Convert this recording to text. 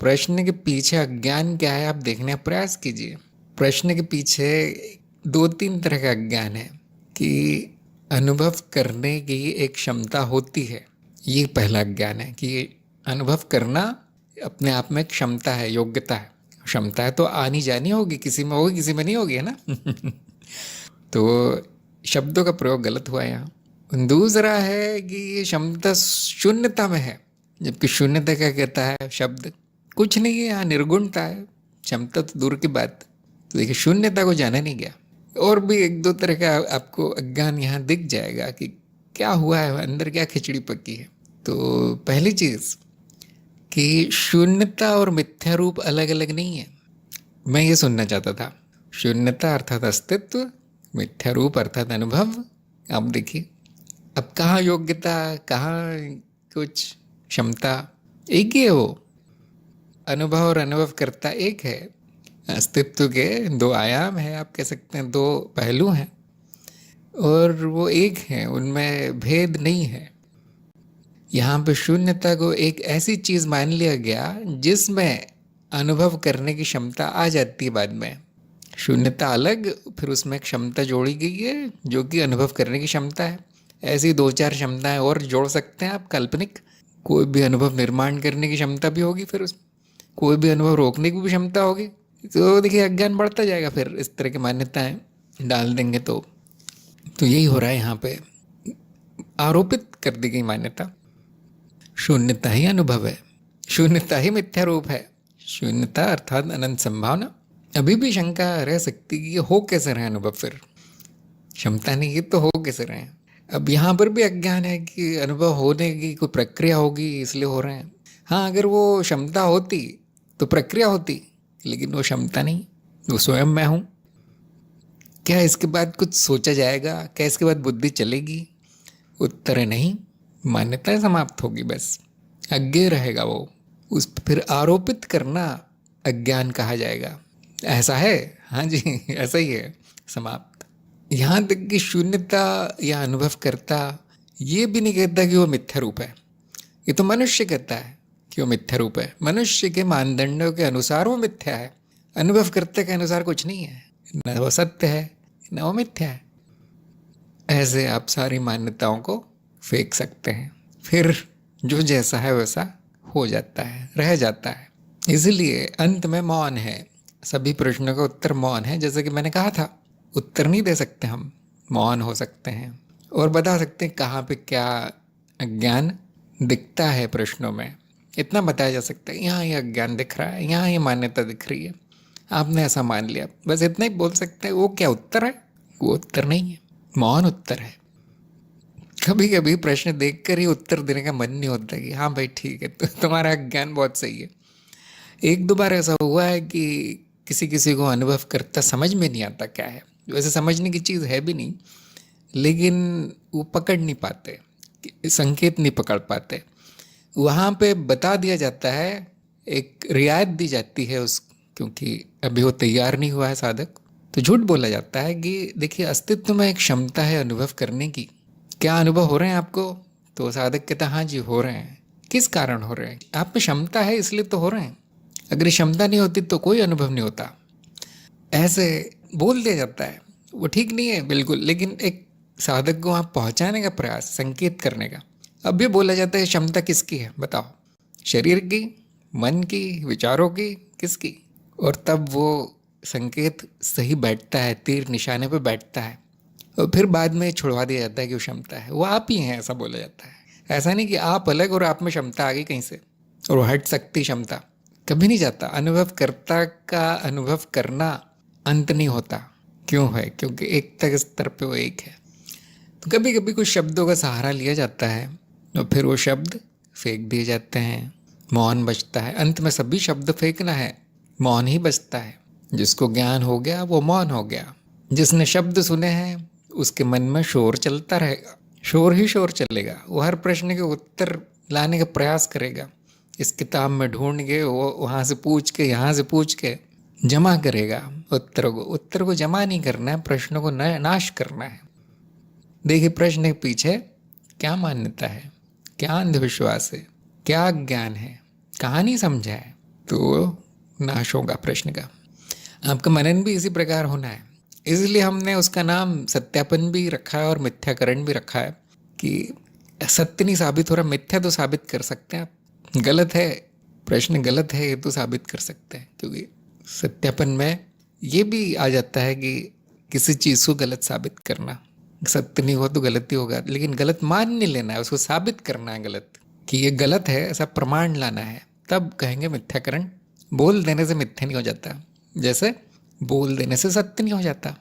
प्रश्न के पीछे अज्ञान क्या है आप देखने का प्रयास कीजिए। प्रश्न के पीछे दो तीन तरह का अज्ञान है कि अनुभव करने की एक क्षमता होती है। ये पहला अज्ञान है कि अनुभव करना अपने आप में एक क्षमता है, योग्यता है। क्षमता है तो आनी जानी होगी, किसी में होगी किसी में नहीं होगी, है ना। तो शब्दों का प्रयोग गलत हुआ यहाँ। दूसरा है कि ये क्षमता शून्यता में है, जबकि शून्यता क्या कहता है शब्द, कुछ नहीं है यहाँ, निर्गुणता है। क्षमता तो दूर की बात। तो देखिए शून्यता को जाना नहीं गया। और भी एक दो तरह का आपको अज्ञान यहाँ दिख जाएगा कि क्या हुआ है अंदर, क्या खिचड़ी पकी है। तो पहली चीज कि शून्यता और मिथ्या रूप अलग अलग नहीं है। मैं ये सुनना चाहता था, शून्यता अर्थात अस्तित्व, मिथ्या रूप अर्थात अनुभव। आप देखिए अब कहाँ योग्यता, कहाँ कुछ क्षमता, एक ही है वो। अनुभव और अनुभव करता एक है। अस्तित्व के दो आयाम है, आप कह सकते हैं दो पहलू हैं, और वो एक है, उनमें भेद नहीं है। यहाँ पे शून्यता को एक ऐसी चीज मान लिया गया जिसमें अनुभव करने की क्षमता आ जाती है बाद में। शून्यता अलग, फिर उसमें क्षमता जोड़ी गई है जो कि अनुभव करने की क्षमता है। ऐसी दो चार क्षमताएं और जोड़ सकते हैं आप, काल्पनिक। कोई भी अनुभव निर्माण करने की क्षमता भी होगी, फिर उसमें कोई भी अनुभव रोकने की भी क्षमता होगी। तो देखिए अज्ञान बढ़ता जाएगा फिर इस तरह की मान्यताएं डाल देंगे तो यही हो रहा है यहाँ पे, आरोपित कर दी गई मान्यता। शून्यता ही अनुभव है, शून्यता ही मिथ्या रूप है। शून्यता अर्थात अनंत संभावना। अभी भी शंका रह सकती कि ये हो कैसे रहे अनुभव, फिर क्षमता नहीं, ये तो हो कैसे रहे। अब यहाँ पर भी अज्ञान है कि अनुभव होने की कोई प्रक्रिया होगी इसलिए हो रहे हैं। हाँ, अगर वो क्षमता होती तो प्रक्रिया होती, लेकिन वो क्षमता नहीं, वो स्वयं मैं हूँ। क्या इसके बाद कुछ सोचा जाएगा, क्या इसके बाद बुद्धि चलेगी? उत्तर है नहीं, मान्यता समाप्त होगी, बस अज्ञेय रहेगा वो। उस पर फिर आरोपित करना अज्ञान कहा जाएगा। ऐसा है, हाँ जी ऐसा ही है, समाप्त। यहाँ तक कि शून्यता या अनुभव करता ये भी नहीं कहता कि वो मिथ्या रूप है। ये तो मनुष्य कहता है कि वो मिथ्या रूप है। मनुष्य के मानदंडों के अनुसार वो मिथ्या है, अनुभव करते के अनुसार कुछ नहीं है। न वो सत्य है न वो मिथ्या है। ऐसे आप सारी मान्यताओं को फेंक सकते हैं, फिर जो जैसा है वैसा हो जाता है, रह जाता है। इसलिए अंत में मौन है। सभी प्रश्नों का उत्तर मौन है। जैसे कि मैंने कहा था, उत्तर नहीं दे सकते हम, मौन हो सकते हैं और बता सकते हैं कहाँ पे क्या अज्ञान दिखता है प्रश्नों में। इतना बताया जा सकता है, यहाँ ये अज्ञान दिख रहा है, यहाँ ये मान्यता दिख रही है, आपने ऐसा मान लिया, बस इतना ही बोल सकते हैं। वो क्या उत्तर है? वो उत्तर नहीं है, मौन उत्तर है। कभी कभी प्रश्न देखकर ही उत्तर देने का मन नहीं होता कि हाँ भाई ठीक है, तो तुम्हारा ज्ञान बहुत सही है। एक दो बार ऐसा हुआ है कि किसी किसी को अनुभव करता समझ में नहीं आता क्या है। वैसे समझने की चीज़ है भी नहीं, लेकिन वो पकड़ नहीं पाते, संकेत नहीं पकड़ पाते। वहाँ पे बता दिया जाता है, एक रियायत दी जाती है उस, क्योंकि अभी वो तैयार नहीं हुआ है साधक, तो झूठ बोला जाता है कि देखिए अस्तित्व में एक क्षमता है अनुभव करने की। क्या अनुभव हो रहे हैं आपको? तो साधक कहता हाँ जी हो रहे हैं। किस कारण हो रहे हैं? आप में क्षमता है इसलिए तो हो रहे हैं। अगर क्षमता नहीं होती तो कोई अनुभव नहीं होता। ऐसे बोल दिया जाता है। वो ठीक नहीं है बिल्कुल, लेकिन एक साधक को वहाँ पहुँचाने का प्रयास, संकेत करने का। अब भी बोला जाता है क्षमता किसकी है बताओ? शरीर की, मन की, विचारों की, किसकी? और तब वो संकेत सही बैठता है, तीर निशाने पे बैठता है, और फिर बाद में छुड़वा दिया जाता है कि वो क्षमता है, वो आप ही हैं, ऐसा बोला जाता है। ऐसा नहीं कि आप अलग और आप में क्षमता आ गई कहीं से और वो हट सकती क्षमता, कभी नहीं जाता। अनुभवकर्ता का अनुभव करना अंत नहीं होता। क्यों है? क्योंकि एकता के स्तर पे वो एक है। तो कभी कभी कुछ शब्दों का सहारा लिया जाता है और फिर वो शब्द फेंक दिए जाते हैं, मौन बचता है। अंत में सभी शब्द फेंकना है, मौन ही बचता है। जिसको ज्ञान हो गया वो मौन हो गया। जिसने शब्द सुने हैं उसके मन में शोर चलता रहेगा, शोर ही शोर चलेगा। वो हर प्रश्न के उत्तर लाने का प्रयास करेगा, इस किताब में ढूंढ के, वो वहाँ से पूछ के, यहाँ से पूछ के जमा करेगा उत्तरों को। उत्तर को जमा नहीं करना है, प्रश्नों को नाश करना है। देखिए प्रश्न के पीछे क्या मान्यता है, क्या अंधविश्वास है, क्या ज्ञान है, कहानी समझा है। तो नाश होगा प्रश्न का। आपका मनन भी इसी प्रकार होना है, इसलिए हमने उसका नाम सत्यापन भी रखा है और मिथ्याकरण भी रखा है कि सत्य नहीं साबित हो रहा, मिथ्या तो साबित कर सकते हैं आप, गलत है, प्रश्न गलत है ये तो साबित कर सकते हैं, क्योंकि सत्यापन में ये भी आ जाता है कि किसी चीज़ को गलत साबित करना, सत्य नहीं हुआ तो गलती होगा, लेकिन गलत मान नहीं लेना है, उसको साबित करना है गलत, कि ये गलत है ऐसा प्रमाण लाना है, तब कहेंगे मिथ्याकरण। बोल देने से मिथ्या नहीं हो जाता, जैसे बोल देने से सत्य नहीं हो जाता।